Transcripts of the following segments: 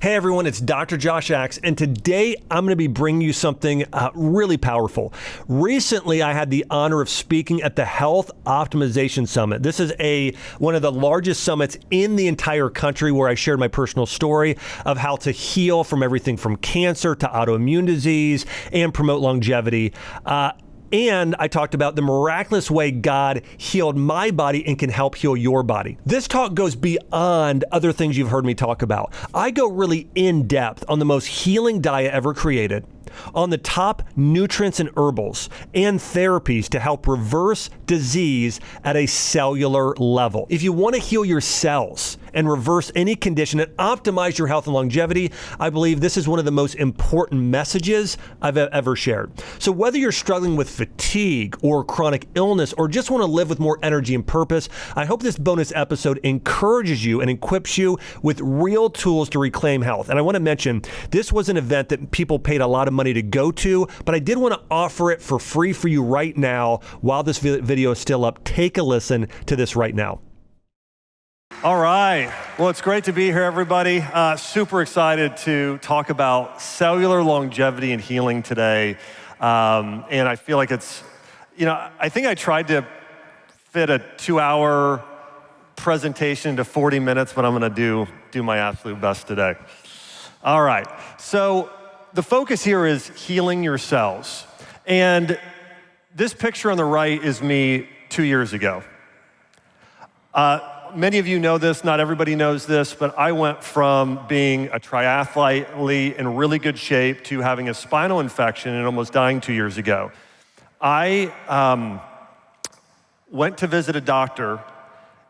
Hey everyone, it's Dr. Josh Axe, and today I'm going to be bringing you something really powerful. Recently, I had the honor of speaking at the Health Optimization Summit. This is one of the largest summits in the entire country where I shared my personal story of how to heal from everything from cancer to autoimmune disease and promote longevity. And I talked about the miraculous way God healed my body and can help heal your body. This talk goes beyond other things you've heard me talk about. I go really in depth on the most healing diet ever created, on the top nutrients and herbals and therapies to help reverse disease at a cellular level. If you want to heal your cells and reverse any condition and optimize your health and longevity, I believe this is one of the most important messages I've ever shared. So whether you're struggling with fatigue or chronic illness or just want to live with more energy and purpose, I hope this bonus episode encourages you and equips you with real tools to reclaim health. And I want to mention, this was an event that people paid a lot of money to go to, but I did want to offer it for free for you right now while this video is still up. Take a listen to this right now. All right. Well, it's great to be here, everybody. Super excited to talk about cellular longevity and healing today. And I feel like it's, I think I tried to fit a 2-hour presentation into 40 minutes, but I'm going to do my absolute best today. All right. So the focus here is healing your cells. And this picture on the right is me 2 years ago. Many of you know this, not everybody knows this, but I went from being a triathlete in really good shape to having a spinal infection and almost dying 2 years ago. I went to visit a doctor,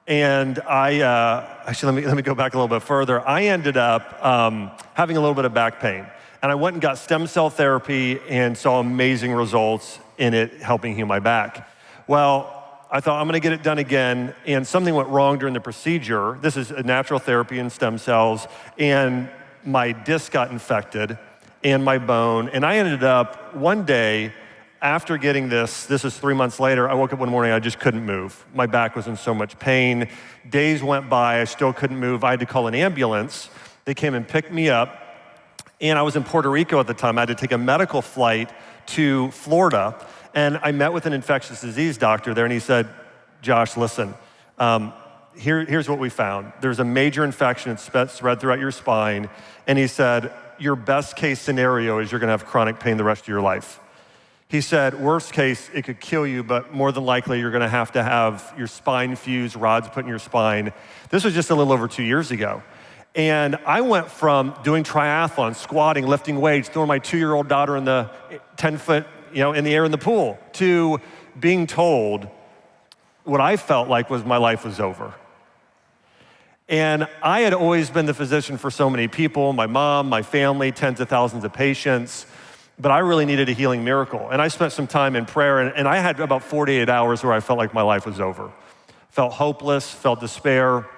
and actually let me go back a little bit further. I ended up having a little bit of back pain, and I went and got stem cell therapy and saw amazing results in it helping heal my back. Well, I thought I'm gonna get it done again, and something went wrong during the procedure. This is a natural therapy in stem cells, and my disc got infected and my bone, and I ended up one day after getting this is 3 months later, I woke up one morning, I just couldn't move. My back was in so much pain. Days went by, I still couldn't move. I had to call an ambulance. They came and picked me up, and I was in Puerto Rico at the time. I had to take a medical flight to Florida. And I met with an infectious disease doctor there, and he said, Josh, listen, here's what we found. There's a major infection that's spread throughout your spine, and he said, your best case scenario is you're gonna have chronic pain the rest of your life. He said, worst case, it could kill you, but more than likely you're gonna have to have your spine fused, rods put in your spine. This was just a little over 2 years ago. And I went from doing triathlon, squatting, lifting weights, throwing my 2-year-old daughter in the 10-foot in the air in the pool, to being told what I felt like was my life was over. And I had always been the physician for so many people, my mom, my family, tens of thousands of patients, but I really needed a healing miracle. And I spent some time in prayer, and I had about 48 hours where I felt like my life was over. Felt hopeless, felt despair,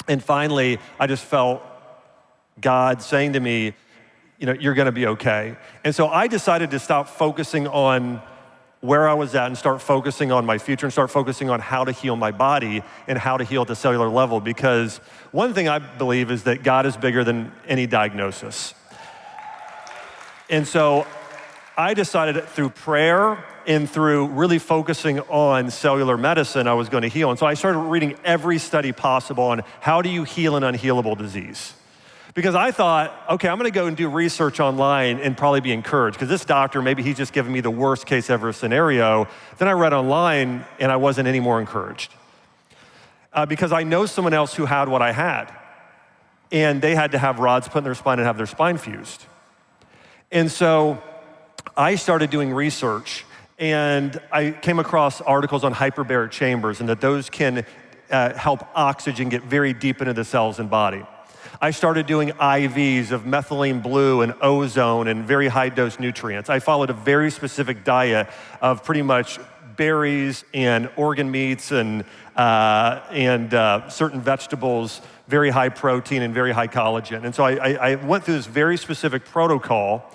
and finally, I just felt God saying to me, you're gonna be okay. And so I decided to stop focusing on where I was at and start focusing on my future and start focusing on how to heal my body and how to heal at the cellular level, because one thing I believe is that God is bigger than any diagnosis. And so I decided that through prayer and through really focusing on cellular medicine, I was gonna heal. And so I started reading every study possible on how do you heal an unhealable disease. Because I thought, okay, I'm gonna go and do research online and probably be encouraged, because this doctor, maybe he's just giving me the worst case ever scenario. Then I read online and I wasn't any more encouraged. Because I know someone else who had what I had, and they had to have rods put in their spine and have their spine fused. And so I started doing research, and I came across articles on hyperbaric chambers and that those can help oxygen get very deep into the cells and body. I started doing IVs of methylene blue and ozone and very high dose nutrients. I followed a very specific diet of pretty much berries and organ meats and certain vegetables, very high protein and very high collagen. And so I went through this very specific protocol,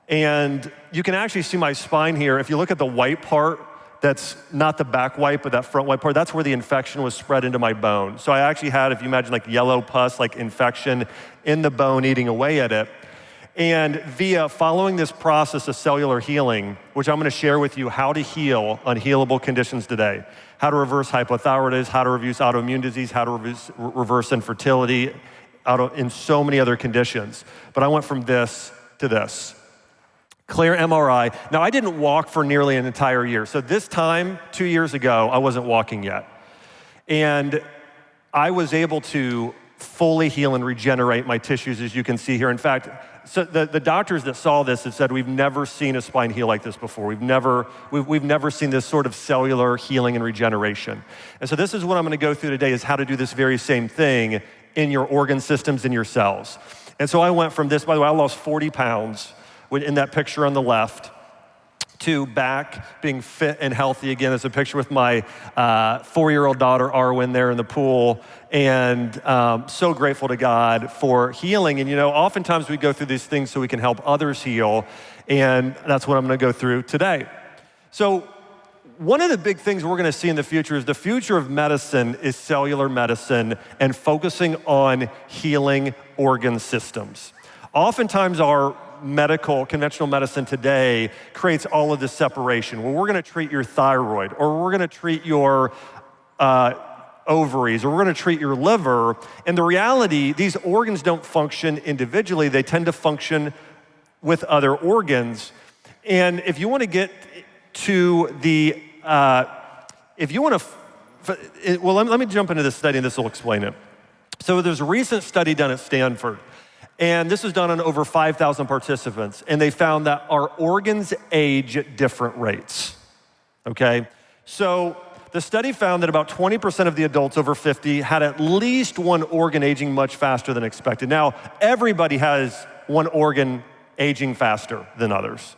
and you can actually see my spine here. If you look at the white part, that's not the back white, but that front white part, that's where the infection was spread into my bone. So I actually had, if you imagine like yellow pus, like infection in the bone eating away at it. And via following this process of cellular healing, which I'm gonna share with you how to heal unhealable conditions today, how to reverse hypothyroidism, how to reverse autoimmune disease, how to reverse infertility, in so many other conditions. But I went from this to this. Clear MRI. Now, I didn't walk for nearly an entire year. So this time, 2 years ago, I wasn't walking yet. And I was able to fully heal and regenerate my tissues, as you can see here. In fact, so the doctors that saw this have said, we've never seen a spine heal like this before. We've never seen this sort of cellular healing and regeneration. And so this is what I'm gonna go through today, is how to do this very same thing in your organ systems, in your cells. And so I went from this, by the way, I lost 40 pounds in that picture on the left, to back being fit and healthy again. There's a picture with my 4-year-old daughter, Arwen, there in the pool. And so grateful to God for healing. And you know, oftentimes we go through these things so we can help others heal. And that's what I'm gonna go through today. So one of the big things we're gonna see in the future is the future of medicine is cellular medicine and focusing on healing organ systems. Oftentimes our conventional medicine today creates all of this separation. Well, we're gonna treat your thyroid, or we're gonna treat your ovaries, or we're gonna treat your liver. And the reality, these organs don't function individually, they tend to function with other organs. And if you wanna get to the, let me jump into this study and this will explain it. So there's a recent study done at Stanford. And this was done on over 5,000 participants, and they found that our organs age at different rates, okay? So the study found that about 20% of the adults over 50 had at least one organ aging much faster than expected. Now, everybody has one organ aging faster than others,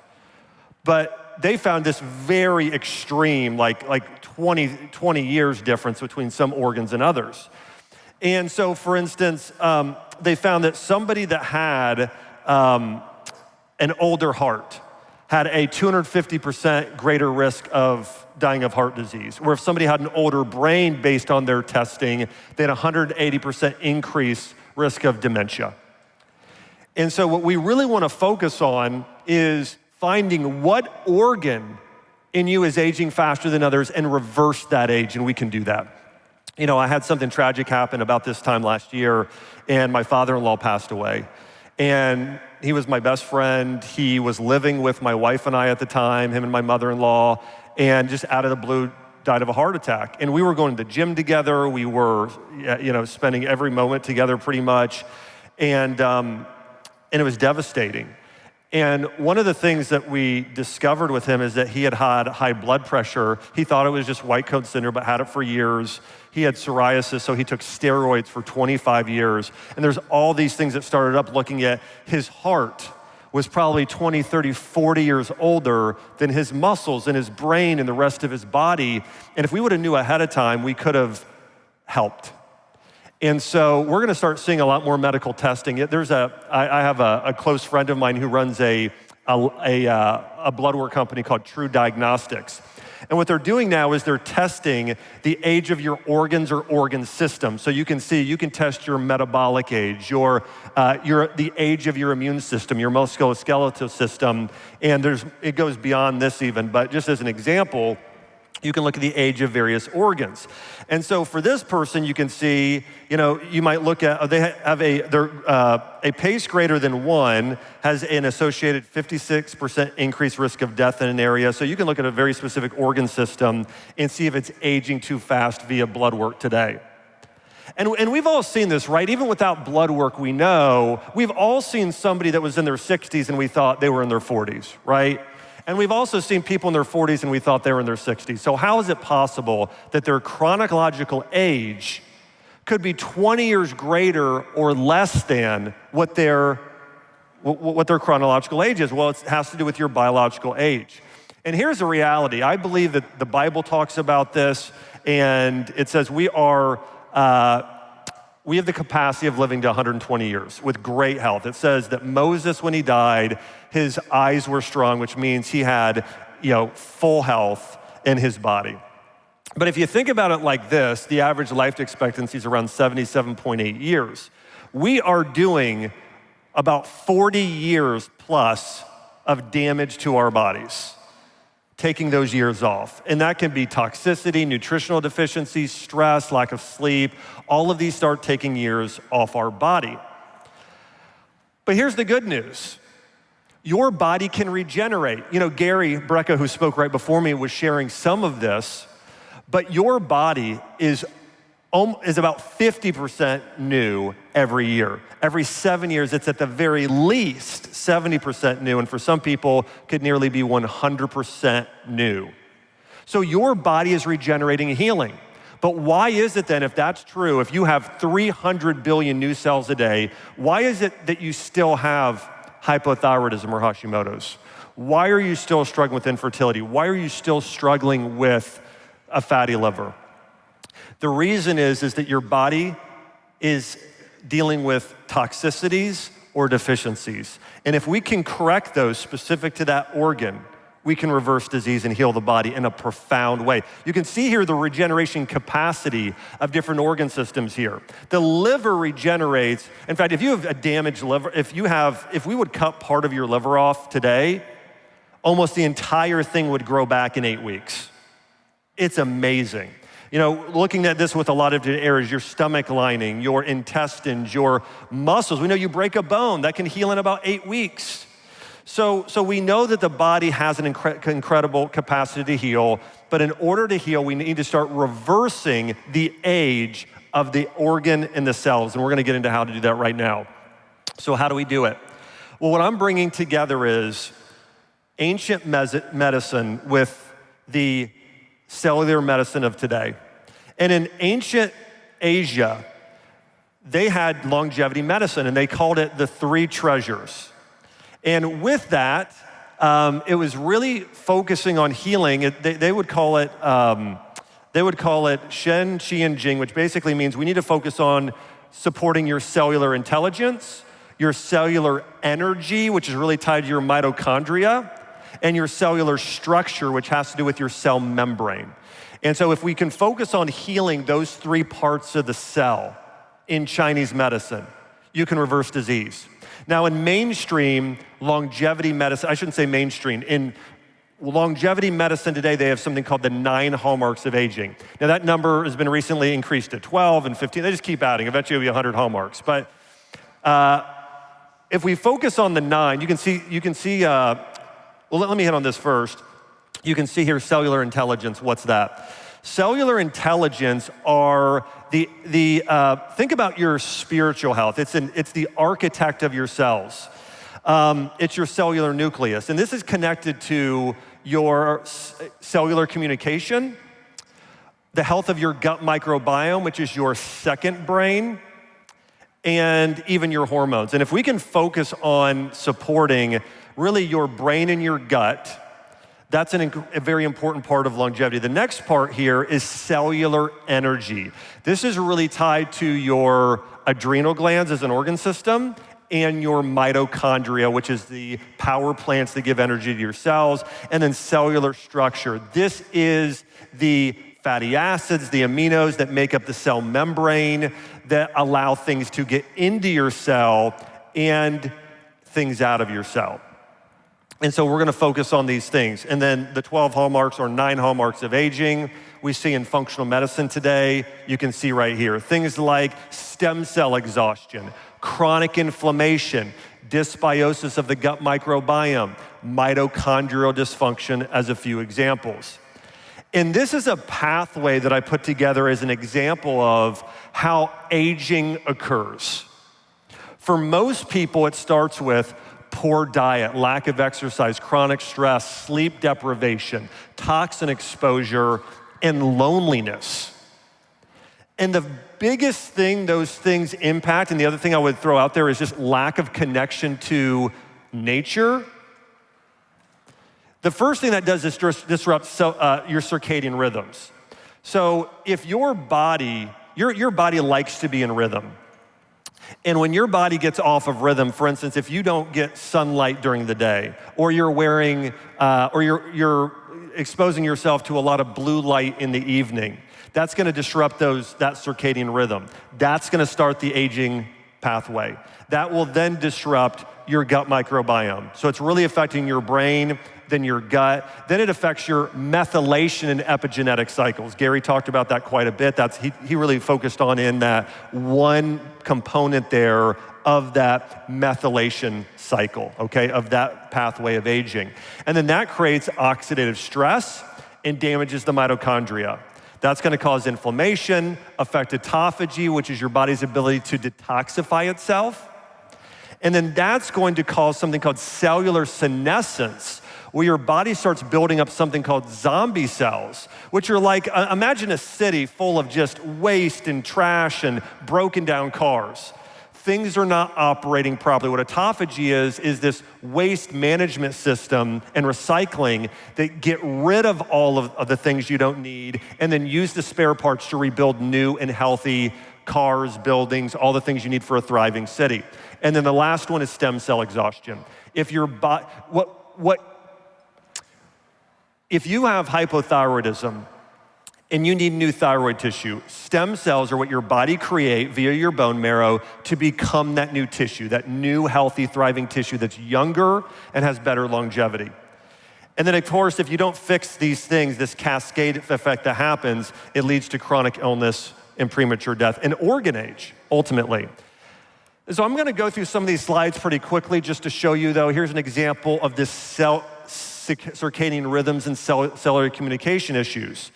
but they found this very extreme, like 20 years difference between some organs and others. And so, for instance, they found that somebody that had an older heart had a 250% greater risk of dying of heart disease. Or if somebody had an older brain based on their testing, they had a 180% increased risk of dementia. And so what we really want to focus on is finding what organ in you is aging faster than others and reverse that age, and we can do that. You know, I had something tragic happen about this time last year, and my father-in-law passed away. And he was my best friend. He was living with my wife and I at the time, him and my mother-in-law, and just out of the blue died of a heart attack. And we were going to the gym together. We were, you know, spending every moment together pretty much. And it was devastating. And one of the things that we discovered with him is that he had high blood pressure. He thought it was just white coat syndrome, but had it for years. He had psoriasis, so he took steroids for 25 years. And there's all these things that started up looking at his heart was probably 20, 30, 40 years older than his muscles and his brain and the rest of his body. And if we would have knew ahead of time, we could have helped. And so we're gonna start seeing a lot more medical testing. I have a close friend of mine who runs a blood work company called True Diagnostics. And what they're doing now is they're testing the age of your organs or organ systems. So you can test your metabolic age, the age of your immune system, your musculoskeletal system, and it goes beyond this even. But just as an example, you can look at the age of various organs. And so for this person, you can see, you know, you might look at, they have a pace greater than 1 has an associated 56% increased risk of death in an area. So you can look at a very specific organ system and see if it's aging too fast via blood work today. And we've all seen this, right? Even without blood work, we know, we've all seen somebody that was in their 60s and we thought they were in their 40s, right? And we've also seen people in their 40s and we thought they were in their 60s. So how is it possible that their chronological age could be 20 years greater or less than what their chronological age is? Well, it has to do with your biological age. And here's the reality. I believe that the Bible talks about this, and it says we have the capacity of living to 120 years with great health. It says that Moses, when he died, his eyes were strong, which means he had, full health, in his body. But if you think about it like this, the average life expectancy is around 77.8 years. We are doing about 40 years plus of damage to our bodies, taking those years off. And that can be toxicity, nutritional deficiencies, stress, lack of sleep. All of these start taking years off our body. But here's the good news. Your body can regenerate. You know, Gary Brecka, who spoke right before me, was sharing some of this, but your body is about 50% new every year. Every 7 years, it's at the very least 70% new, and for some people, could nearly be 100% new. So your body is regenerating and healing. But why is it then, if that's true, if you have 300 billion new cells a day, why is it that you still have hypothyroidism or Hashimoto's? Why are you still struggling with infertility? Why are you still struggling with a fatty liver? The reason is that your body is dealing with toxicities or deficiencies. And if we can correct those specific to that organ, we can reverse disease and heal the body in a profound way. You can see here the regeneration capacity of different organ systems here. The liver regenerates. In fact, if you have a damaged liver, if we would cut part of your liver off today, almost the entire thing would grow back in 8 weeks. It's amazing. You know, looking at this with a lot of different areas, your stomach lining, your intestines, your muscles. We know you break a bone, that can heal in about 8 weeks. So we know that the body has an incredible capacity to heal, but in order to heal, we need to start reversing the age of the organ and the cells, and we're gonna get into how to do that right now. So how do we do it? Well, what I'm bringing together is ancient medicine with the cellular medicine of today. And in ancient Asia, they had longevity medicine, and they called it the three treasures. And with that, it was really focusing on healing. They would call it Shen, Qi, and Jing, which basically means we need to focus on supporting your cellular intelligence, your cellular energy, which is really tied to your mitochondria, and your cellular structure, which has to do with your cell membrane. And so if we can focus on healing those three parts of the cell in Chinese medicine, you can reverse disease. Now in mainstream longevity medicine, I shouldn't say mainstream, in longevity medicine today, they have something called the 9 hallmarks of aging. Now that number has been recently increased to 12 and 15, they just keep adding, eventually it'll be 100 hallmarks. But if we focus on the 9, you can see, well, let me hit on this first. You can see here cellular intelligence. What's that? Cellular intelligence are think about your spiritual health. It's the architect of your cells. It's your cellular nucleus. And this is connected to your cellular communication, the health of your gut microbiome, which is your second brain, and even your hormones. And if we can focus on supporting really your brain and your gut, that's a very important part of longevity. The next part here is cellular energy. This is really tied to your adrenal glands as an organ system and your mitochondria, which is the power plants that give energy to your cells, and then cellular structure. This is the fatty acids, the aminos that make up the cell membrane that allow things to get into your cell and things out of your cell. And so we're gonna focus on these things. And then the 12 hallmarks or 9 hallmarks of aging we see in functional medicine today, you can see right here. Things like stem cell exhaustion, chronic inflammation, dysbiosis of the gut microbiome, mitochondrial dysfunction as a few examples. And this is a pathway that I put together as an example of how aging occurs. For most people, it starts with poor diet, lack of exercise, chronic stress, sleep deprivation, toxin exposure, and loneliness. And the biggest thing those things impact, and the other thing I would throw out there is just lack of connection to nature. The first thing that does is disrupt your circadian rhythms. So if your body likes to be in rhythm. And when your body gets off of rhythm, for instance, if you don't get sunlight during the day, or you're wearing, or you're exposing yourself to a lot of blue light in the evening. That's gonna disrupt that circadian rhythm. That's gonna start the aging pathway. That will then disrupt your gut microbiome. So it's really affecting your brain, then your gut. Then it affects your methylation and epigenetic cycles. Gary talked about that quite a bit. He really focused on in that one component there of that methylation cycle, okay, of that pathway of aging. And then that creates oxidative stress and damages the mitochondria. That's gonna cause inflammation, affect autophagy, which is your body's ability to detoxify itself. And then that's going to cause something called cellular senescence, where your body starts building up something called zombie cells, which are like, imagine a city full of just waste and trash and broken down cars. Things are not operating properly. What autophagy is this waste management system and recycling that get rid of all of the things you don't need and then use the spare parts to rebuild new and healthy cars, buildings, all the things you need for a thriving city. And then the last one is stem cell exhaustion. If your if you have hypothyroidism and you need new thyroid tissue, stem cells are what your body create via your bone marrow to become that new tissue, that new healthy thriving tissue that's younger and has better longevity. And then of course, if you don't fix these things, this cascade effect that happens, it leads to chronic illness and premature death and organ age, ultimately. So I'm gonna go through some of these slides pretty quickly just to show you though, here's an example of this circadian rhythms and cellular communication issues.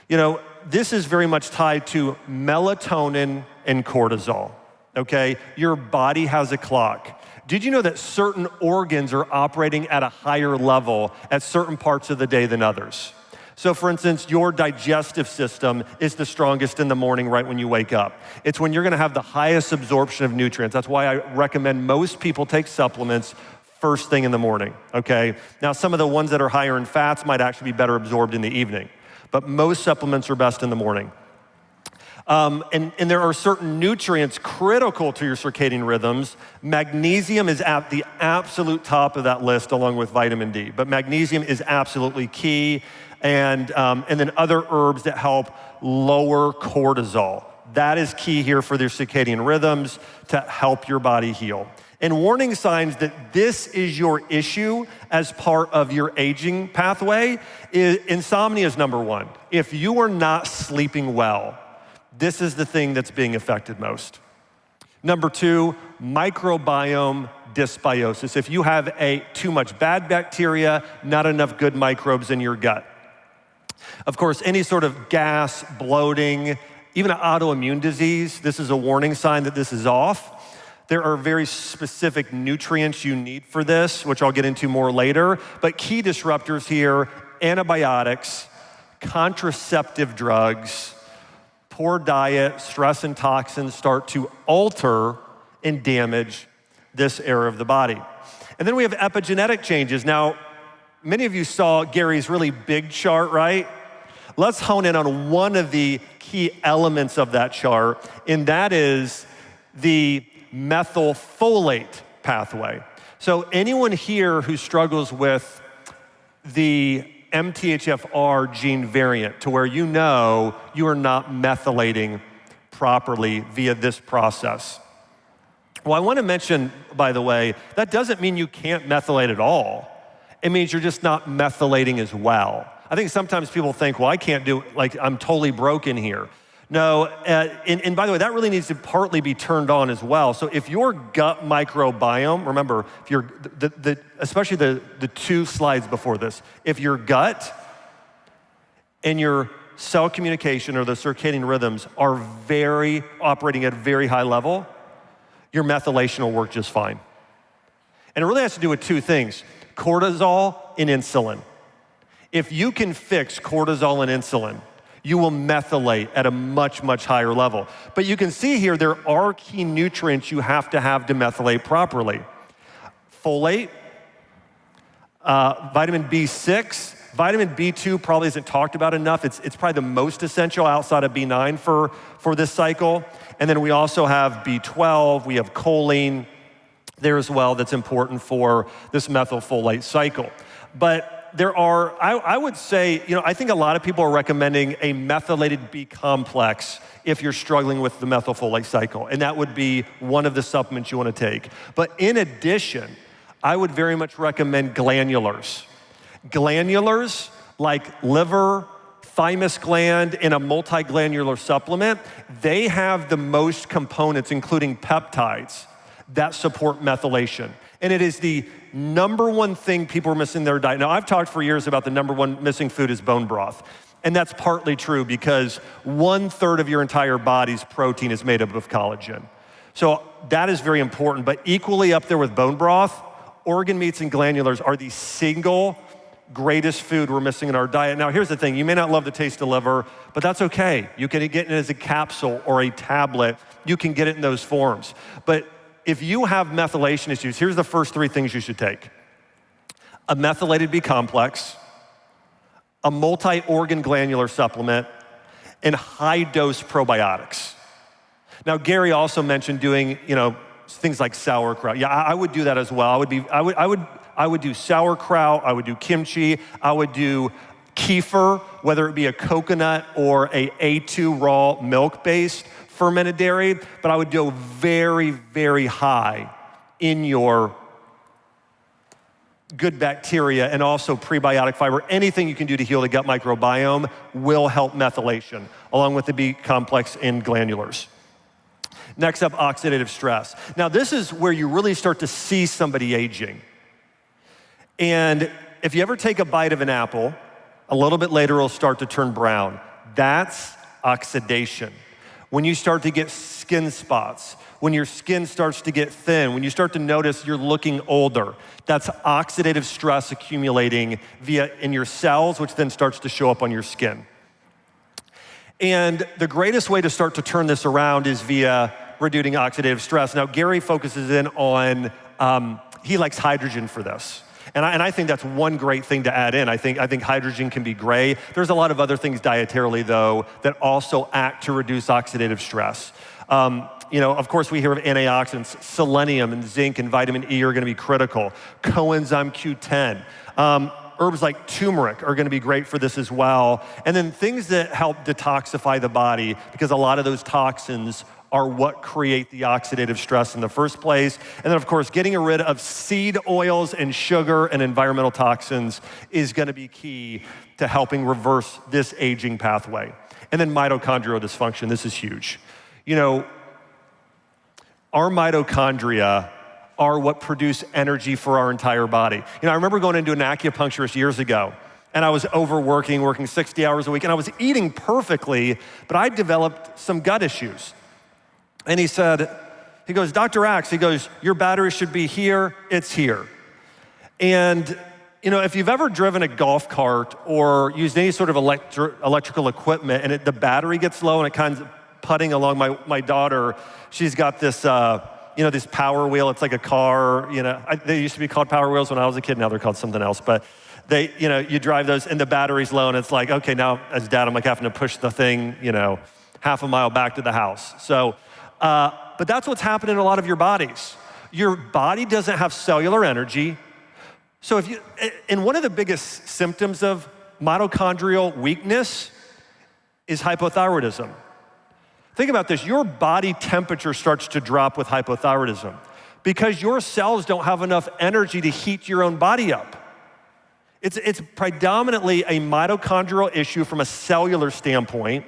You know, this is very much tied to melatonin and cortisol, okay? Your body has a clock. Did you know that certain organs are operating at a higher level at certain parts of the day than others? So for instance, your digestive system is the strongest in the morning right when you wake up. It's when you're gonna have the highest absorption of nutrients. That's why I recommend most people take supplements first thing in the morning, okay? Now some of the ones that are higher in fats might actually be better absorbed in the evening, but most supplements are best in the morning. And there are certain nutrients critical to your circadian rhythms. Magnesium is at the absolute top of that list along with vitamin D, but magnesium is absolutely key. And then other herbs that help lower cortisol. That is key here for their circadian rhythms to help your body heal. And warning signs that this is your issue as part of your aging pathway, insomnia is number one. If you are not sleeping well, this is the thing that's being affected most. Number two, microbiome dysbiosis. If you have too much bad bacteria, not enough good microbes in your gut. Of course, any sort of gas, bloating, even an autoimmune disease, this is a warning sign that this is off. There are very specific nutrients you need for this, which I'll get into more later. But key disruptors here, antibiotics, contraceptive drugs, poor diet, stress and toxins start to alter and damage this area of the body. And then we have epigenetic changes. Now, many of you saw Gary's really big chart, right? Let's hone in on one of the key elements of that chart, and that is the methylfolate pathway. So anyone here who struggles with the MTHFR gene variant to where you know you are not methylating properly via this process. Well, I want to mention, by the way, that doesn't mean you can't methylate at all. It means you're just not methylating as well. I think sometimes people think, well, I can't do, like, I'm totally broken here. No, and by the way, that really needs to partly be turned on as well. So if your gut microbiome, remember, if your, especially the two slides before this, if your gut and your cell communication or the circadian rhythms are operating at a very high level, your methylation will work just fine. And it really has to do with two things, cortisol and insulin. If you can fix cortisol and insulin, you will methylate at a much, much higher level. But you can see here, there are key nutrients you have to methylate properly. Folate, vitamin B6, vitamin B2 probably isn't talked about enough. It's probably the most essential outside of B9 for this cycle. And then we also have B12, we have choline there as well that's important for this methylfolate cycle. But I would say, I think a lot of people are recommending a methylated B complex if you're struggling with the methylfolate cycle, and that would be one of the supplements you want to take. But in addition, I would very much recommend glandulars. Glandulars like liver, thymus gland, in a multiglandular supplement, they have the most components, including peptides, that support methylation. And it is the number one thing people are missing in their diet. Now, I've talked for years about the number one missing food is bone broth. And that's partly true because 1/3 of your entire body's protein is made up of collagen. So that is very important, but equally up there with bone broth, organ meats and glandulars are the single greatest food we're missing in our diet. Now, here's the thing. You may not love the taste of liver, but that's okay. You can get it as a capsule or a tablet. You can get it in those forms. But if you have methylation issues, here's the first 3 things you should take. A methylated B complex, a multi-organ glandular supplement, and high-dose probiotics. Now, Gary also mentioned doing, things like sauerkraut. Yeah, I would do that as well. I would do sauerkraut, I would do kimchi, I would do kefir, whether it be a coconut or a A2 raw milk-based fermented dairy, but I would go very, very high in your good bacteria and also prebiotic fiber. Anything you can do to heal the gut microbiome will help methylation, along with the B complex and glandulars. Next up, oxidative stress. Now, this is where you really start to see somebody aging. And if you ever take a bite of an apple, a little bit later it'll start to turn brown. That's oxidation. When you start to get skin spots, when your skin starts to get thin, when you start to notice you're looking older, that's oxidative stress accumulating in your cells, which then starts to show up on your skin. And the greatest way to start to turn this around is via reducing oxidative stress. Now, Gary focuses in on, he likes hydrogen for this. And I think that's one great thing to add in. I think hydrogen can be great. There's a lot of other things dietarily, though, that also act to reduce oxidative stress. Of course, we hear of antioxidants. Selenium and zinc and vitamin E are going to be critical. Coenzyme Q10. Herbs like turmeric are going to be great for this as well. And then things that help detoxify the body, because a lot of those toxins are what create the oxidative stress in the first place. And then, of course, getting rid of seed oils and sugar and environmental toxins is going to be key to helping reverse this aging pathway. And then mitochondrial dysfunction, this is huge. Our mitochondria are what produce energy for our entire body. I remember going into an acupuncturist years ago, and I was overworking, working 60 hours a week, and I was eating perfectly, but I developed some gut issues. And he goes, Dr. Axe, he goes, your battery should be here, it's here. And, if you've ever driven a golf cart or used any sort of electrical equipment and the battery gets low and it kind of putting along, my daughter, she's got this, this power wheel. It's like a car, they used to be called power wheels when I was a kid, now they're called something else. But you drive those and the battery's low and it's like, okay, now as dad, I'm like having to push the thing, half a mile back to the house. So, but that's what's happening in a lot of your bodies. Your body doesn't have cellular energy. So and one of the biggest symptoms of mitochondrial weakness is hypothyroidism. Think about this, your body temperature starts to drop with hypothyroidism because your cells don't have enough energy to heat your own body up. It's predominantly a mitochondrial issue from a cellular standpoint,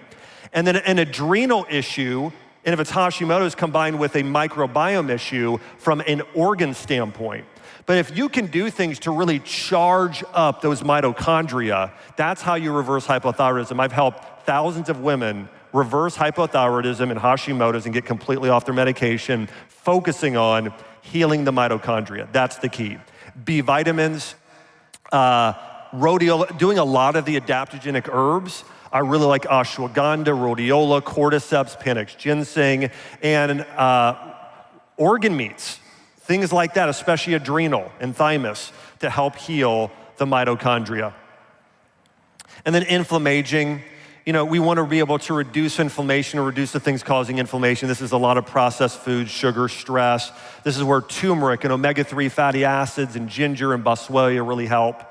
and then an adrenal issue, and if it's Hashimoto's, combined with a microbiome issue from an organ standpoint. But if you can do things to really charge up those mitochondria, that's how you reverse hypothyroidism. I've helped thousands of women reverse hypothyroidism and Hashimoto's and get completely off their medication, focusing on healing the mitochondria. That's the key. B vitamins, rhodiola, doing a lot of the adaptogenic herbs. I really like ashwagandha, rhodiola, cordyceps, panax ginseng, and organ meats, things like that, especially adrenal and thymus, to help heal the mitochondria. And then inflammaging, we want to be able to reduce inflammation or reduce the things causing inflammation. This is a lot of processed foods, sugar, stress. This is where turmeric and omega-3 fatty acids and ginger and boswellia really help.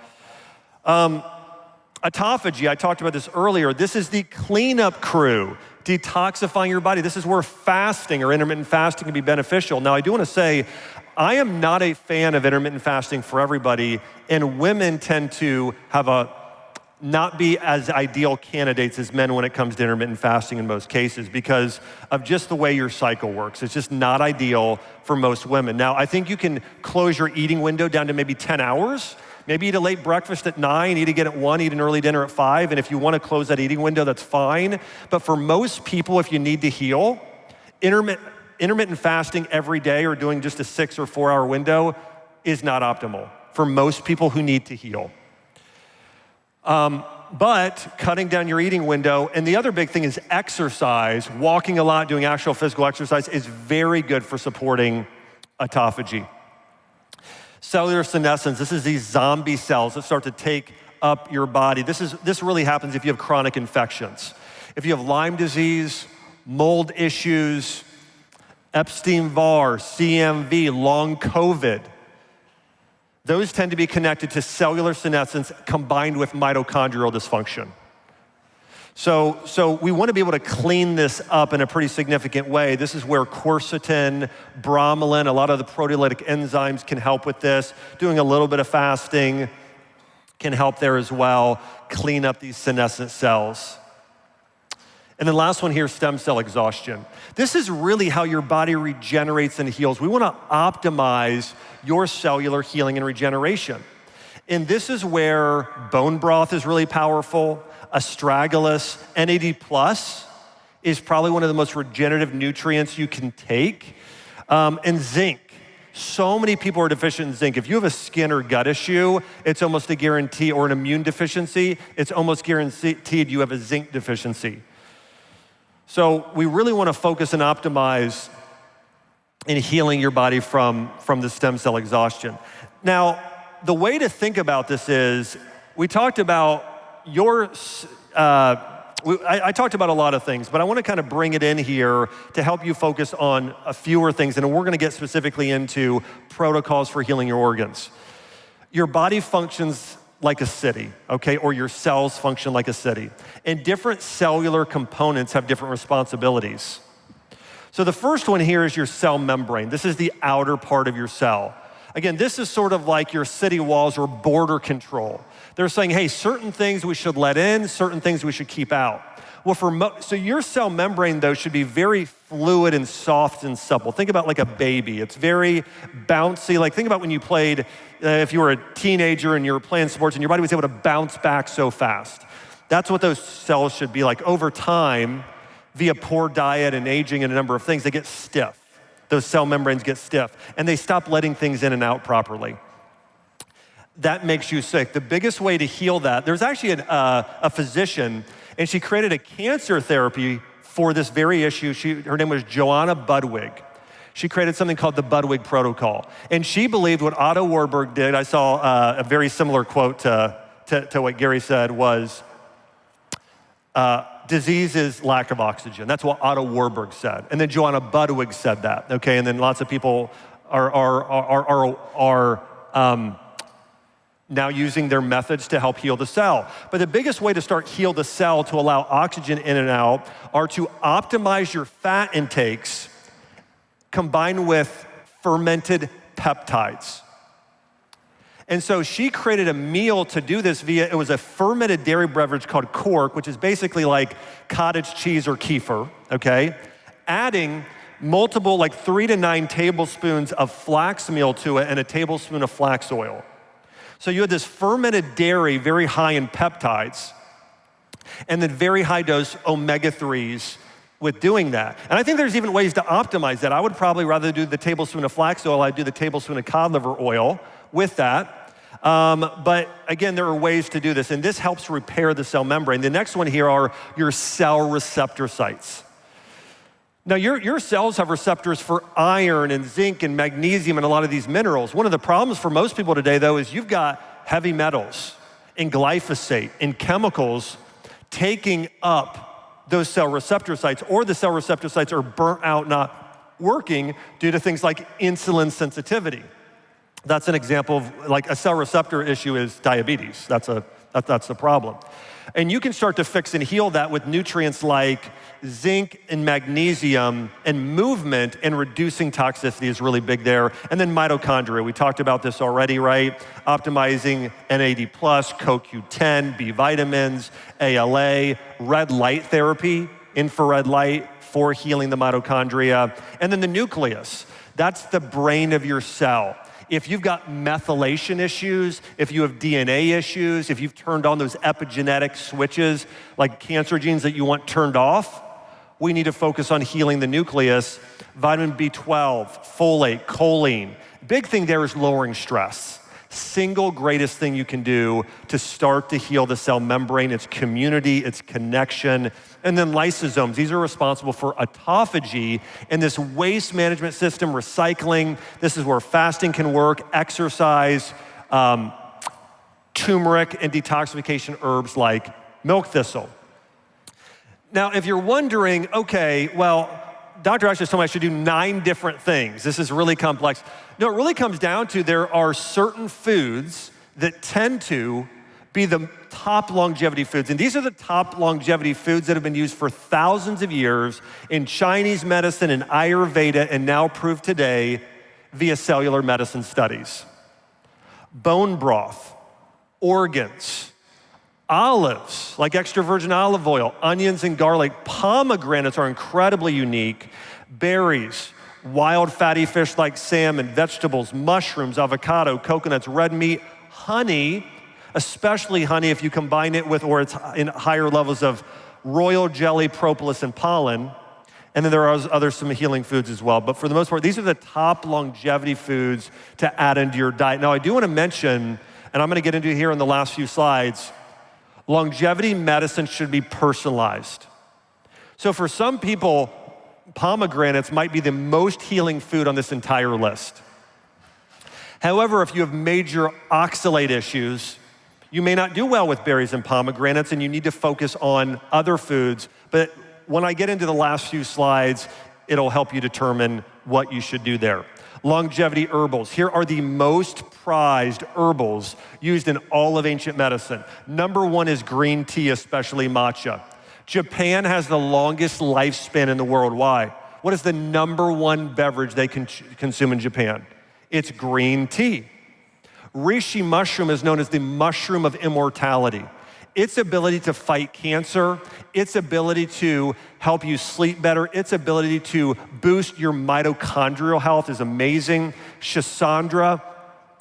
Autophagy, I talked about this earlier. This is the cleanup crew, detoxifying your body. This is where fasting or intermittent fasting can be beneficial. Now, I do want to say, I am not a fan of intermittent fasting for everybody, and women tend to not be as ideal candidates as men when it comes to intermittent fasting in most cases because of just the way your cycle works. It's just not ideal for most women. Now, I think you can close your eating window down to maybe 10 hours. Maybe eat a late breakfast at 9, eat again at 1, eat an early dinner at 5, and if you want to close that eating window, that's fine. But for most people, if you need to heal, intermittent fasting every day or doing just a 6 or 4 hour window is not optimal for most people who need to heal. But cutting down your eating window, and the other big thing is exercise, walking a lot, doing actual physical exercise is very good for supporting autophagy. Cellular senescence, this is these zombie cells that start to take up your body. This really happens if you have chronic infections. If you have Lyme disease, mold issues, Epstein-Barr, CMV, long COVID, those tend to be connected to cellular senescence combined with mitochondrial dysfunction. So we want to be able to clean this up in a pretty significant way. This is where quercetin, bromelain, a lot of the proteolytic enzymes can help with this. Doing a little bit of fasting can help there as well, clean up these senescent cells. And then last one here, stem cell exhaustion. This is really how your body regenerates and heals. We want to optimize your cellular healing and regeneration. And this is where bone broth is really powerful. Astragalus, NAD+, is probably one of the most regenerative nutrients you can take. And zinc. So many people are deficient in zinc. If you have a skin or gut issue, it's almost a guarantee, or an immune deficiency, it's almost guaranteed you have a zinc deficiency. So we really want to focus and optimize in healing your body from the stem cell exhaustion. Now, the way to think about this is, we talked about I talked about a lot of things, but I want to kind of bring it in here to help you focus on a fewer things, and we're going to get specifically into protocols for healing your organs. Your body functions like a city, okay, or your cells function like a city, and different cellular components have different responsibilities. So the first one here is your cell membrane. This is the outer part of your cell. Again, this is sort of like your city walls or border control. They're saying, hey, certain things we should let in, certain things we should keep out. Well, so your cell membrane, though, should be very fluid and soft and supple. Think about like a baby. It's very bouncy. Like, think about when you played, if you were a teenager and you were playing sports and your body was able to bounce back so fast. That's what those cells should be like. Over time, via poor diet and aging and a number of things, they get stiff. Those cell membranes get stiff, and they stop letting things in and out properly. That makes you sick. The biggest way to heal that, there's actually a physician, and she created a cancer therapy for this very issue. Her name was Joanna Budwig. She created something called the Budwig Protocol. And she believed what Otto Warburg did. I saw a very similar quote to what Gary said was, disease is lack of oxygen. That's what Otto Warburg said. And then Joanna Budwig said that, okay? And then lots of people are now using their methods to help heal the cell. But the biggest way to start heal the cell to allow oxygen in and out are to optimize your fat intakes combined with fermented peptides. And so she created a meal to do this it was a fermented dairy beverage called quark, which is basically like cottage cheese or kefir, okay? Adding multiple, like 3 to 9 tablespoons of flax meal to it and a tablespoon of flax oil. So you had this fermented dairy, very high in peptides, and then very high dose omega-3s with doing that. And I think there's even ways to optimize that. I would probably rather do the tablespoon of flax oil, I'd do the tablespoon of cod liver oil with that. But again, there are ways to do this, and this helps repair the cell membrane. The next one here are your cell receptor sites. Now, your cells have receptors for iron and zinc and magnesium and a lot of these minerals. One of the problems for most people today, though, is you've got heavy metals and glyphosate and chemicals taking up those cell receptor sites, or the cell receptor sites are burnt out, not working due to things like insulin sensitivity. That's an example of like a cell receptor issue is diabetes. That's the problem. And you can start to fix and heal that with nutrients like zinc and magnesium, and movement and reducing toxicity is really big there. And then mitochondria, we talked about this already, right? Optimizing NAD+, CoQ10, B vitamins, ALA, red light therapy, infrared light for healing the mitochondria. And then the nucleus, that's the brain of your cell. If you've got methylation issues, if you have DNA issues, if you've turned on those epigenetic switches, like cancer genes that you want turned off, we need to focus on healing the nucleus. Vitamin B12, folate, choline. Big thing there is lowering stress. Single greatest thing you can do to start to heal the cell membrane. It's community, it's connection. And then lysosomes, these are responsible for autophagy and this waste management system, recycling. This is where fasting can work, exercise, turmeric, and detoxification herbs like milk thistle. Now, if you're wondering, okay, well, Dr. Ash just told me I should do 9 different things. This is really complex. No, it really comes down to there are certain foods that tend to be the top longevity foods. And these are the top longevity foods that have been used for thousands of years in Chinese medicine and Ayurveda, and now proved today via cellular medicine studies. Bone broth, organs, olives, like extra virgin olive oil, onions and garlic. Pomegranates are incredibly unique. Berries, wild fatty fish like salmon, vegetables, mushrooms, avocado, coconuts, red meat, honey, especially honey if you combine it with, or it's in higher levels of royal jelly, propolis, and pollen. And then there are some healing foods as well. But for the most part, these are the top longevity foods to add into your diet. Now, I do want to mention, and I'm going to get into it here in the last few slides, longevity medicine should be personalized. So for some people, pomegranates might be the most healing food on this entire list. However, if you have major oxalate issues, you may not do well with berries and pomegranates, and you need to focus on other foods. But when I get into the last few slides, it'll help you determine what you should do there. Longevity herbals. Here are the most prized herbals used in all of ancient medicine. Number 1 is green tea, especially matcha. Japan has the longest lifespan in the world. Why? What is the number 1 beverage they consume in Japan? It's green tea. Reishi mushroom is known as the mushroom of immortality. Its ability to fight cancer, its ability to help you sleep better, its ability to boost your mitochondrial health is amazing. Schisandra,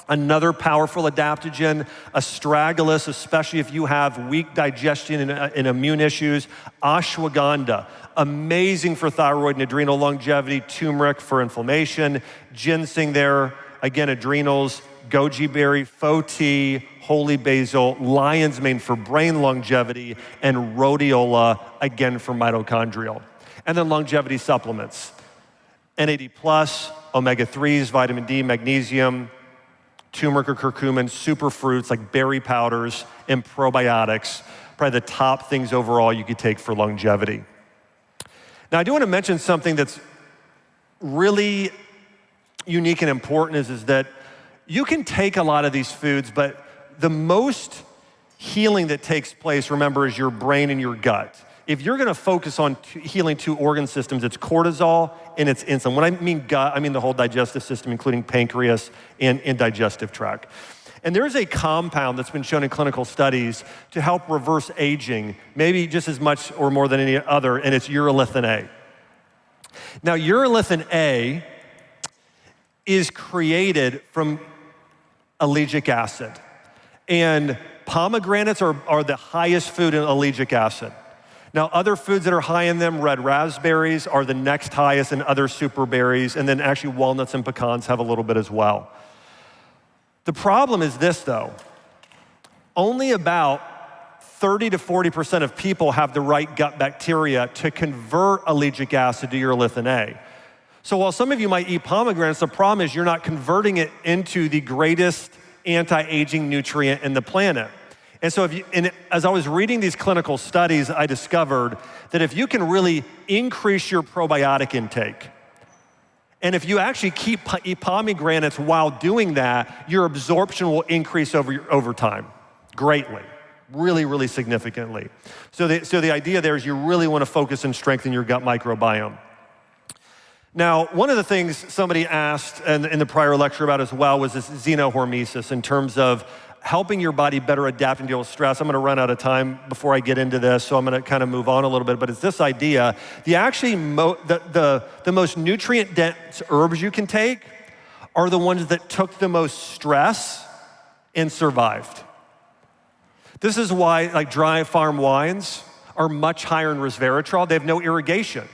another powerful adaptogen. Astragalus, especially if you have weak digestion and immune issues. Ashwagandha, amazing for thyroid and adrenal longevity. Turmeric for inflammation. Ginseng there, again, adrenals. Goji berry, faux tea, holy basil, lion's mane for brain longevity, and rhodiola, again, for mitochondrial. And then longevity supplements. NAD+, omega-3s, vitamin D, magnesium, turmeric or curcumin, superfruits like berry powders, and probiotics. Probably the top things overall you could take for longevity. Now, I do want to mention something that's really unique and important is that you can take a lot of these foods, but the most healing that takes place, remember, is your brain and your gut. If you're gonna focus on healing 2 organ systems, it's cortisol and it's insulin. When I mean gut, I mean the whole digestive system, including pancreas and digestive tract. And there is a compound that's been shown in clinical studies to help reverse aging, maybe just as much or more than any other, and it's Uriliththn. Now, Uriliththn is created from ellagic acid. And pomegranates are the highest food in ellagic acid. Now, other foods that are high in them, red raspberries are the next highest, and other super berries, and then actually walnuts and pecans have a little bit as well. The problem is this, though. Only about 30 to 40% of people have the right gut bacteria to convert ellagic acid to Uriliththn. So while some of you might eat pomegranates, the problem is you're not converting it into the greatest anti-aging nutrient in the planet. And so as I was reading these clinical studies, I discovered that if you can really increase your probiotic intake And if you actually eat pomegranates while doing that, your absorption will increase over time greatly, really, really significantly. So the idea there is you really want to focus and strengthen your gut microbiome. Now, one of the things somebody asked in the prior lecture about as well was this Xenohormesis in terms of helping your body better adapt and deal with stress. I'm gonna run out of time before I get into this, so I'm gonna kind of move on a little bit, but it's this idea, the most nutrient-dense herbs you can take are the ones that took the most stress and survived. This is why like dry farm wines are much higher in resveratrol. They have no irrigation.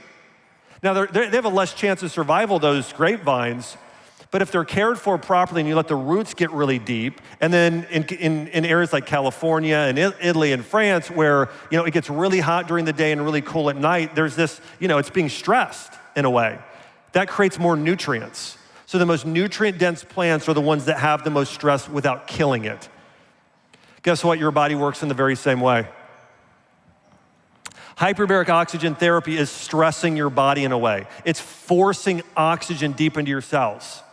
Now, they have a less chance of survival, those grapevines, but if they're cared for properly and you let the roots get really deep, and then in areas like California and Italy and France where it gets really hot during the day and really cool at night, there's this, it's being stressed in a way. That creates more nutrients. So the most nutrient-dense plants are the ones that have the most stress without killing it. Guess what? Your body works in the very same way. Hyperbaric oxygen therapy is stressing your body in a way. It's forcing oxygen deep into your cells.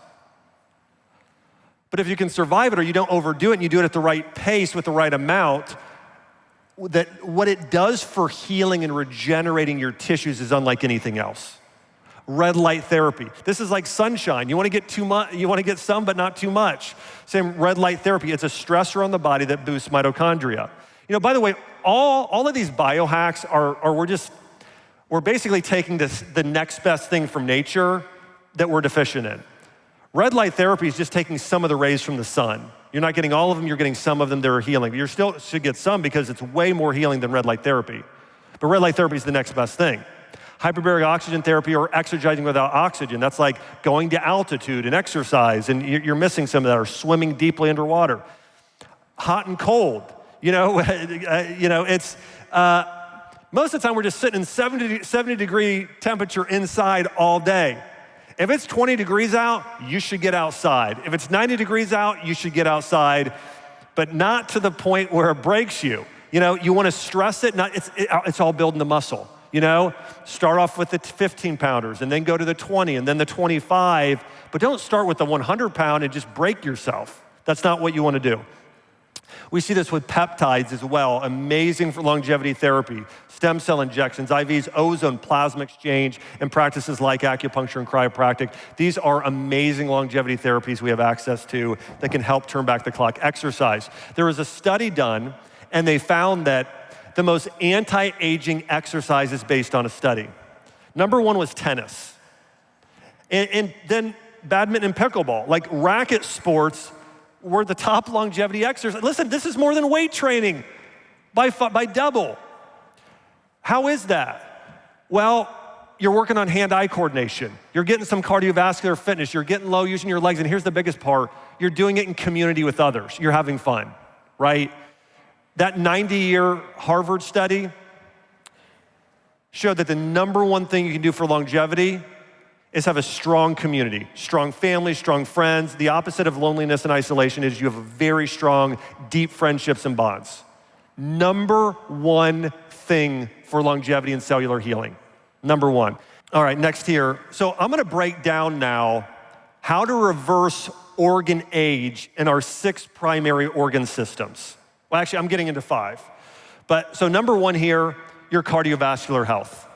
But if you can survive it or you don't overdo it and you do it at the right pace with the right amount, what it does for healing and regenerating your tissues is unlike anything else. Red light therapy. This is like sunshine. You want to get too much, you want to get some, but not too much. Same red light therapy. It's a stressor on the body that boosts mitochondria. By the way, all of these biohacks we're basically taking the next best thing from nature that we're deficient in. Red light therapy is just taking some of the rays from the sun. You're not getting all of them, you're getting some of them that are healing. But you still should get some because it's way more healing than red light therapy. But red light therapy is the next best thing. Hyperbaric oxygen therapy or exercising without oxygen, that's like going to altitude and exercise and you're missing some of that, or swimming deeply underwater. Hot and cold, it's, most of the time we're just sitting in 70 degree temperature inside all day. If it's 20 degrees out, you should get outside. If it's 90 degrees out, you should get outside, but not to the point where it breaks you. You want to stress it, it's all building the muscle. Start off with the 15 pounders and then go to the 20 and then the 25, but don't start with the 100 pound and just break yourself. That's not what you want to do. We see this with peptides as well, amazing for longevity therapy, stem cell injections, IVs, ozone, plasma exchange, and practices like acupuncture and chiropractic. These are amazing longevity therapies we have access to that can help turn back the clock. Exercise. There was a study done, and they found that the most anti-aging exercise is based on a study. Number one was tennis. And then badminton and pickleball, like racket sports, were the top longevity exercise. Listen, this is more than weight training by double. How is that? Well, you're working on hand-eye coordination. You're getting some cardiovascular fitness. You're getting low using your legs. And here's the biggest part. You're doing it in community with others. You're having fun, right? That 90-year Harvard study showed that the number one thing you can do for longevity is have a strong community, strong family, strong friends. The opposite of loneliness and isolation is you have a very strong, deep friendships and bonds. Number one thing for longevity and cellular healing. Number one. All right, next here. So I'm gonna break down now how to reverse organ age in our 6 primary organ systems. Well, actually, I'm getting into 5. So number one here, your cardiovascular health.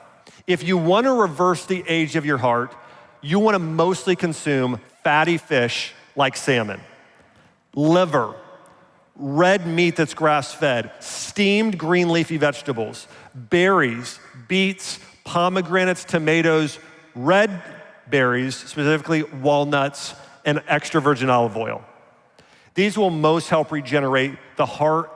If you wanna reverse the age of your heart, you wanna mostly consume fatty fish like salmon, liver, red meat that's grass-fed, steamed green leafy vegetables, berries, beets, pomegranates, tomatoes, red berries, specifically walnuts, and extra virgin olive oil. These will most help regenerate the heart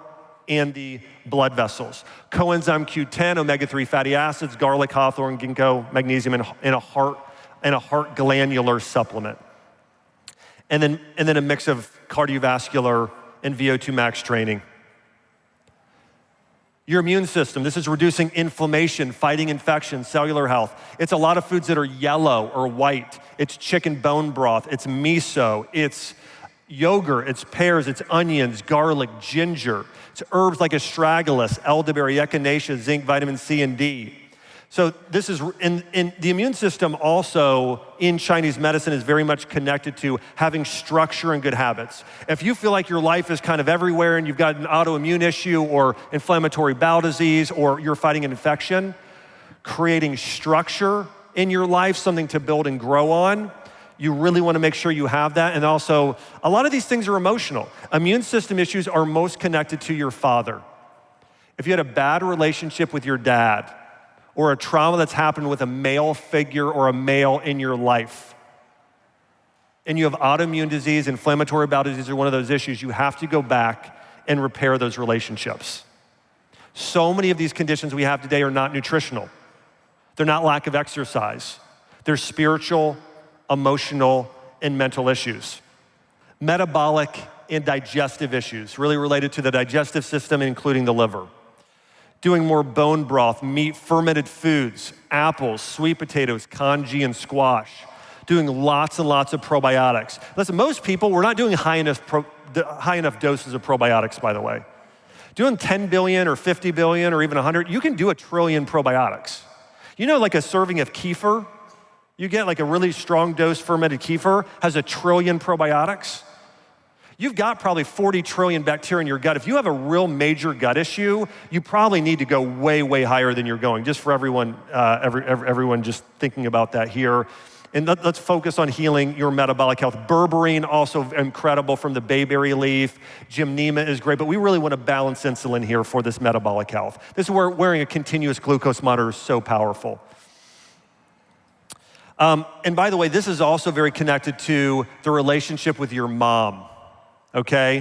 and the blood vessels. Coenzyme Q10, omega-3 fatty acids, garlic, hawthorn, ginkgo, magnesium, and a heart glandular supplement. And then a mix of cardiovascular and VO2 max training. Your immune system, this is reducing inflammation, fighting infection, cellular health. It's a lot of foods that are yellow or white. It's chicken bone broth, it's miso, it's yogurt, it's pears, it's onions, garlic, ginger. It's herbs like astragalus, elderberry, echinacea, zinc, vitamin C and D. So this is, in the immune system also in Chinese medicine is very much connected to having structure and good habits. If you feel like your life is kind of everywhere and you've got an autoimmune issue or inflammatory bowel disease or you're fighting an infection, creating structure in your life, something to build and grow on, you really want to make sure you have that. And also, a lot of these things are emotional. Immune system issues are most connected to your father. If you had a bad relationship with your dad, or a trauma that's happened with a male figure or a male in your life, and you have autoimmune disease, inflammatory bowel disease, or one of those issues, you have to go back and repair those relationships. So many of these conditions we have today are not nutritional. They're not lack of exercise. They're spiritual, emotional, and mental issues. Metabolic and digestive issues, really related to the digestive system, including the liver. Doing more bone broth, meat, fermented foods, apples, sweet potatoes, congee, and squash. Doing lots and lots of probiotics. Listen, most people, we're not doing high enough doses of probiotics, by the way. Doing 10 billion or 50 billion or even 100, you can do 1 trillion probiotics. You know, like a serving of kefir, you get like a really strong dose fermented kefir, has 1 trillion probiotics. You've got probably 40 trillion bacteria in your gut. If you have a real major gut issue, you probably need to go way, way higher than you're going, just for everyone, everyone just thinking about that here. And let's focus on healing your metabolic health. Berberine, also incredible from the bayberry leaf. Gymnema is great, but we really want to balance insulin here for this metabolic health. This is where wearing a continuous glucose monitor is so powerful. And by the way, this is also very connected to the relationship with your mom. Okay?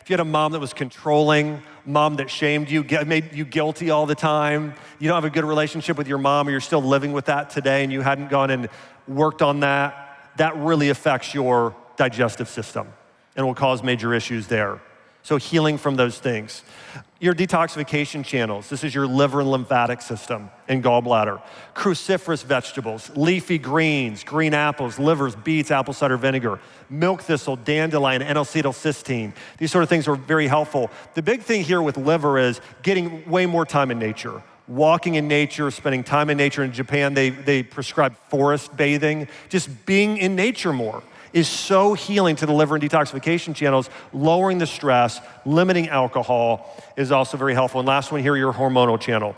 If you had a mom that was controlling, mom that shamed you, made you guilty all the time, you don't have a good relationship with your mom, or you're still living with that today and you hadn't gone and worked on that, that really affects your digestive system and will cause major issues there. So healing from those things. Your detoxification channels. This is your liver and lymphatic system and gallbladder. Cruciferous vegetables, leafy greens, green apples, livers, beets, apple cider vinegar, milk thistle, dandelion, N-acetylcysteine. These sort of things are very helpful. The big thing here with liver is getting way more time in nature. Walking in nature, spending time in nature. In Japan, they prescribe forest bathing. Just being in nature more is so healing to the liver and detoxification channels. Lowering the stress, limiting alcohol is also very helpful. And last one here, your hormonal channel.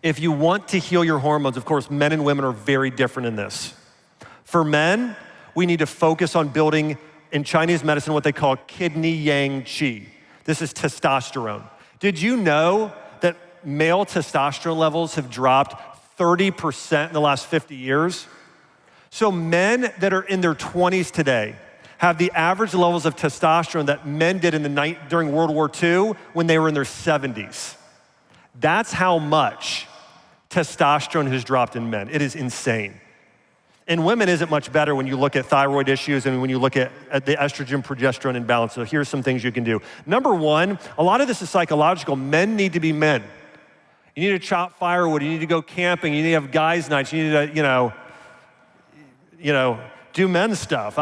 If you want to heal your hormones, of course, men and women are very different in this. For men, we need to focus on building, in Chinese medicine, what they call kidney yang qi. This is testosterone. Did you know that male testosterone levels have dropped 30% in the last 50 years? So men that are in their 20s today have the average levels of testosterone that men did during World War II when they were in their 70s. That's how much testosterone has dropped in men. It is insane. In women, isn't much better when you look at thyroid issues and when you look at the estrogen progesterone imbalance. So here's some things you can do. Number one, a lot of this is psychological. Men need to be men. You need to chop firewood. You need to go camping. You need to have guys' nights. You need to, do men's stuff.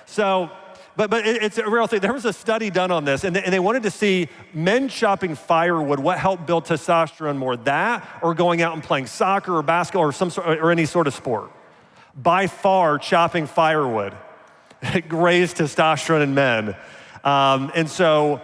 So, but it's a real thing. There was a study done on this, and they wanted to see men chopping firewood, what helped build testosterone more, that or going out and playing soccer or basketball or any sort of sport. By far, chopping firewood raised testosterone in men. And so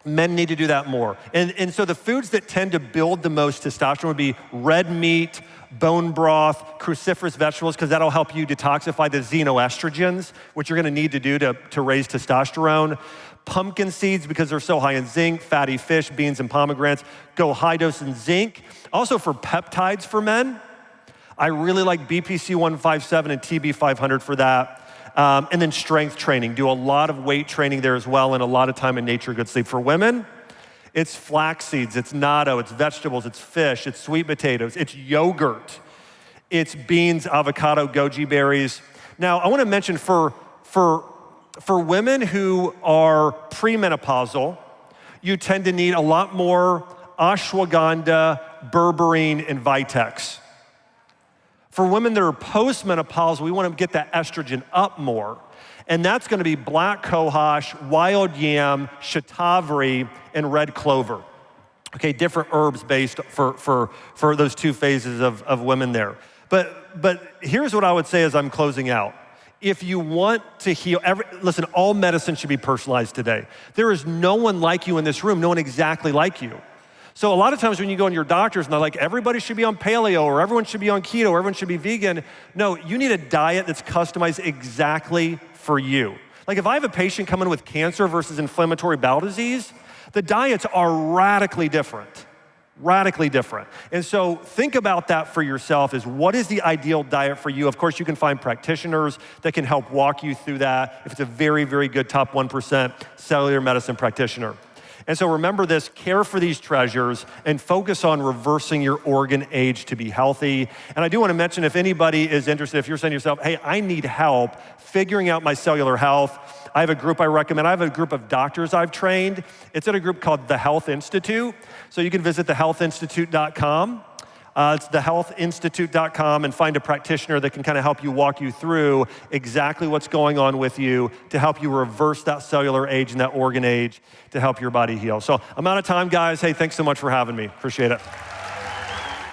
men need to do that more. And so the foods that tend to build the most testosterone would be red meat, bone broth, cruciferous vegetables, because that'll help you detoxify the xenoestrogens, which you're gonna need to do to raise testosterone. Pumpkin seeds, because they're so high in zinc, fatty fish, beans, and pomegranates, go high dose in zinc. Also for peptides for men, I really like BPC 157 and TB 500 for that. And then strength training, do a lot of weight training there as well, and a lot of time in nature, good sleep. For women, it's flax seeds, it's natto, it's vegetables, it's fish, it's sweet potatoes, it's yogurt, it's beans, avocado, goji berries. Now, I want to mention for women who are premenopausal, you tend to need a lot more ashwagandha, berberine, and vitex. For women that are postmenopausal, we want to get that estrogen up more. And that's going to be black cohosh, wild yam, shatavari, and red clover. Okay, different herbs based for those two phases of women there. But here's what I would say as I'm closing out. If you want to heal, listen, all medicine should be personalized today. There is no one like you in this room, no one exactly like you. So a lot of times when you go to your doctors and they're like, everybody should be on paleo, or everyone should be on keto, or everyone should be vegan. No, you need a diet that's customized exactly for you. Like if I have a patient coming with cancer versus inflammatory bowel disease, the diets are radically different. And so think about that for yourself, is what is the ideal diet for you? Of course, you can find practitioners that can help walk you through that if it's a very, very good top 1% cellular medicine practitioner. And so remember this, care for these treasures and focus on reversing your organ age to be healthy. And I do want to mention, if anybody is interested, if you're saying to yourself, hey, I need help figuring out my cellular health, I have a group I recommend. I have a group of doctors I've trained. It's at a group called The Health Institute. So you can visit thehealthinstitute.com. It's thehealthinstitute.com, and find a practitioner that can kind of help you, walk you through exactly what's going on with you to help you reverse that cellular age and that organ age to help your body heal. So I'm out of time, guys. Hey, thanks so much for having me. Appreciate it.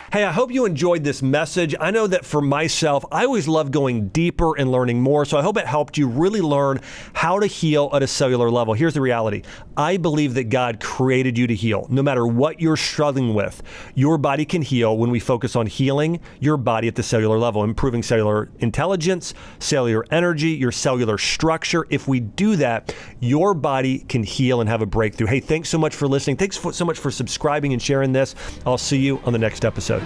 Hey, I hope you enjoyed this message. I know that for myself, I always love going deeper and learning more, so I hope it helped you really learn how to heal at a cellular level. Here's the reality. I believe that God created you to heal. No matter what you're struggling with, your body can heal when we focus on healing your body at the cellular level, improving cellular intelligence, cellular energy, your cellular structure. If we do that, your body can heal and have a breakthrough. Hey, thanks so much for listening. Thanks so much for subscribing and sharing this. I'll see you on the next episode.